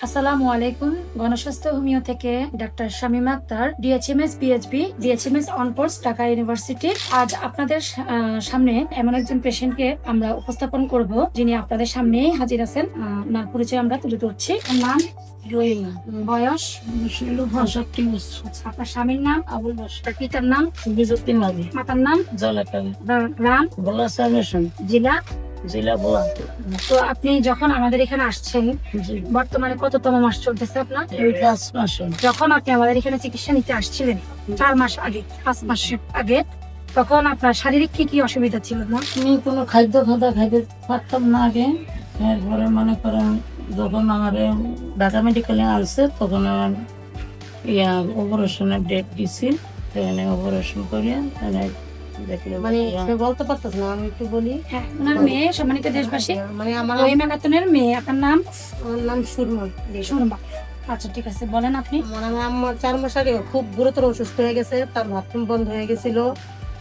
আসসালামু আলাইকুম। গণস্বাস্থ্য হোমিও থেকে doctor Shamima Akter, DHMS PHB, DHMS on course, Dhaka university. আজ আপনাদের সামনে এমন একজন পেশেন্টকে আমরা উপস্থাপন করব যিনি আপনাদের সামনেই হাজির আছেন। ওনার পরিচয় আমরা তুলে ধরছি। নাম রহিমা, বয়স 65 বছর। আপনার স্বামীর নাম? আবুল বাশার। পিতার নাম? বিজুদ্দিন আলী। মাতার নাম? জলাকালী। গ্রাম? জেলা? তো আপনি যখন আমাদের এখানে আসছেন, বর্তমানে কততম মাস চলতেছে আপনার? যখন আপনি আমাদের এখানে চিকিৎসা নিতে আসছিলেন 4 মাস আগে, 5 মাস আগে, তখন আপনার শারীরিক কি কি অসুবিধা ছিল? না আমি কোনো খাদ্য খাইতে পারতাম না আগে। এরপরে মনে করেন যখন আমার ঢাকা মেডিকেলে আনছে তখন আমার অপারেশনের ডেট দিছি, সেখানে অপারেশন করিয়া মানে সে বলতে পারতেছ না, আমি একটু বলি। হ্যাঁ, ওনার মেয়ে, সম্মানিত দেশবাসী, মানে আমার রহিমা খাতুনের মেয়ে। আপনার নাম? আমার নাম সুরমা। সুরমা। আচ্ছা, ঠিক আছে, বলেন আপনি। মানে আমার আম্মা 4 মাস আগে খুব গুরুতর অসুস্থ হয়ে গেছে, তার বাথরুম বন্ধ হয়ে গেছিল।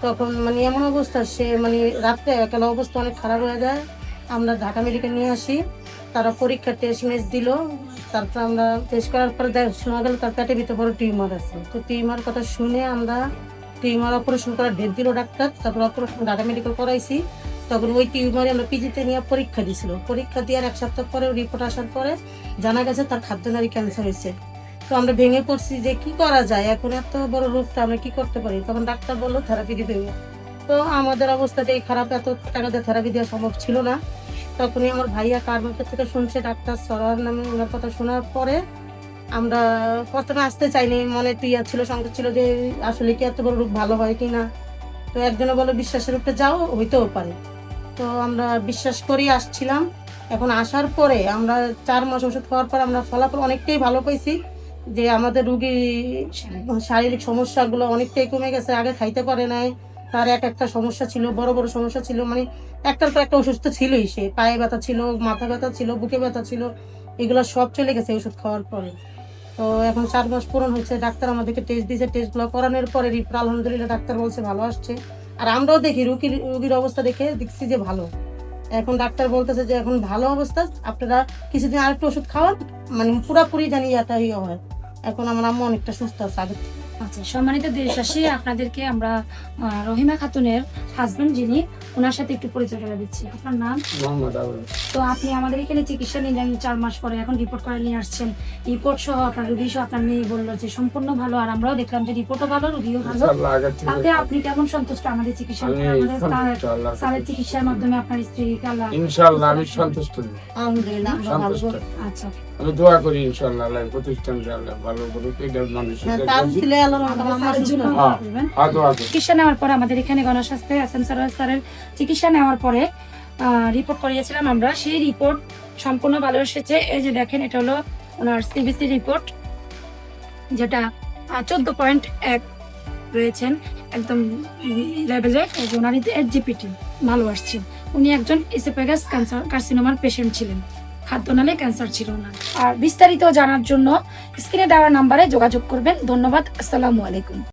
তখন মানে এমন অবস্থা, সে মানে রাত্রে একালা অবস্থা অনেক খারাপ হয়ে যায়। আমরা ঢাকা মেডিকেল নিয়ে আসি, তারা পরীক্ষা টেস্ট মেস দিল। তারপর আমরা টেস্ট করার পরে শোনা গেল তার পেটের ভিতরে বড় টিউমার আছে। তো টিউমার কথা শুনে আমরা টিউমার অপারেশন করার ডেট দিল ডাক্তার। তারপর অপারেশন ঢাকা মেডিকেল করাইছি। তখন ওই টিউমারে আমরা পিজিতে নিয়ে পরীক্ষা দিয়েছিল। পরীক্ষা দেওয়ার 1 সপ্তাহ পরে রিপোর্ট আসার পরে জানা গেছে তার খাদ্যনালী ক্যান্সার হয়েছে। তো আমরা ভেঙে পড়ছি যে কি করা যায়, এখন এত বড় রোগটা আমরা কি করতে পারি। তখন ডাক্তার বললো থেরাপি দিতে হবে। তো আমাদের অবস্থাটাই খারাপ, এত টাকা দিয়ে থেরাপি দেওয়া সম্ভব ছিল না। তখনই আমার ভাইয়া কার মুখের থেকে শুনছে ডাক্তার সরোয়ার নামে, ওনার কথা শোনার পরে আমরা প্রথমে আসতে চাইনি, মনে তুইয়া ছিল, সংকট ছিল যে আসলে কি এত বড় রোগ ভালো হয় কি না। তো একজনে বলে বিশ্বাসের উপরে যাও, হইতেও পারে। তো আমরা বিশ্বাস করি আসছিলাম। এখন আসার পরে আমরা 4 মাস ওষুধ খাওয়ার পর আমরা ফলাফল অনেকটাই ভালো পাইছি, যে আমাদের রুগী শারীরিক সমস্যাগুলো অনেকটাই কমে গেছে। আগে খাইতে পারে নাই, তার একটা সমস্যা ছিল, বড় বড় সমস্যা ছিল, মানে একটার পর একটা অসুস্থ ছিলই। সে পায়ে ব্যথা ছিল, মাথা ব্যথা ছিল, বুকে ব্যথা ছিল, এগুলো সব চলে গেছে ওষুধ খাওয়ার পরে। তো এখন 4 মাস পূরণ হচ্ছে। ডাক্তার আমাদেরকে টেস্ট দিয়েছে, টেস্টগুলো করানোর পরে রিপোর্ট আলহামদুলিল্লাহ ডাক্তার বলছে ভালো আসছে। আর আমরাও দেখি রুগীর অবস্থা দেখে দেখছি যে ভালো। এখন ডাক্তার বলতেছে যে এখন ভালো অবস্থা, আপনারা কিছুদিন আরেকটু ওষুধ খাওয়ান, মানে পুরোপুরি জানি এটাই হয়। এখন আমার আম্মা অনেকটা সুস্থ আছে আগে থেকে। আচ্ছা, সম্মানিত দেশবাসী, আপনাদেরকে আমরা রহিমা খাতুনের হাজবেন্ড যিনি, ওনার সাথে একটু পরিচয় করে দিচ্ছি। আপনার নাম? তো আপনি আমাদের এখানে চিকিৎসা নিলেন 4 মাস পরে, এখন রিপোর্ট করে নিয়ে আসছেন। রিপোর্ট সহ আপনার রোগী সহ আপনার মেয়ে বললো যে সম্পূর্ণ ভালো, আর আমরাও দেখলাম যে রিপোর্টও ভালো, রোগীও ভালো। তাতে আপনি কেমন সন্তুষ্ট আমাদের চিকিৎসা? স্যারের চিকিৎসার মাধ্যমে আপনার স্ত্রী ইনশাআল্লাহ আমি সন্তুষ্ট। আলহামদুলিল্লাহ আমরা ভালো। আচ্ছা, আমি দোয়া করি ইনশাআল্লাহ আল্লাহ প্রতিষ্ঠান আল্লাহ ভালো করুক, এটা মানুষের তার ছেলে আল্লাহর রহমতে আমার সুস্থ। চিকিৎসা নেওয়ার পরে আমাদের এখানে গণস্বাস্থ্যে এসএম স্যারের চিকিৎসা নেওয়ার পরে রিপোর্ট করিয়েছিলাম আমরা। সেই রিপোর্ট সম্পূর্ণ ভালো এসেছে। এই যে দেখেন, এটা হলো ওনার সিবিসি রিপোর্ট, যেটা 14.1 রয়েছেন একদম লেভেলে। ওনার HGPT ভালো আসছে। উনি একজন ইসোফেগাস কার্সিনোমার পেশেন্ট ছিলেন, খাদ্যনালী ক্যান্সার ছিল না। আর বিস্তারিত জানার জন্য স্ক্রিনে দেওয়া নাম্বারে যোগাযোগ করবেন। ধন্যবাদ। আসসালামু আলাইকুম।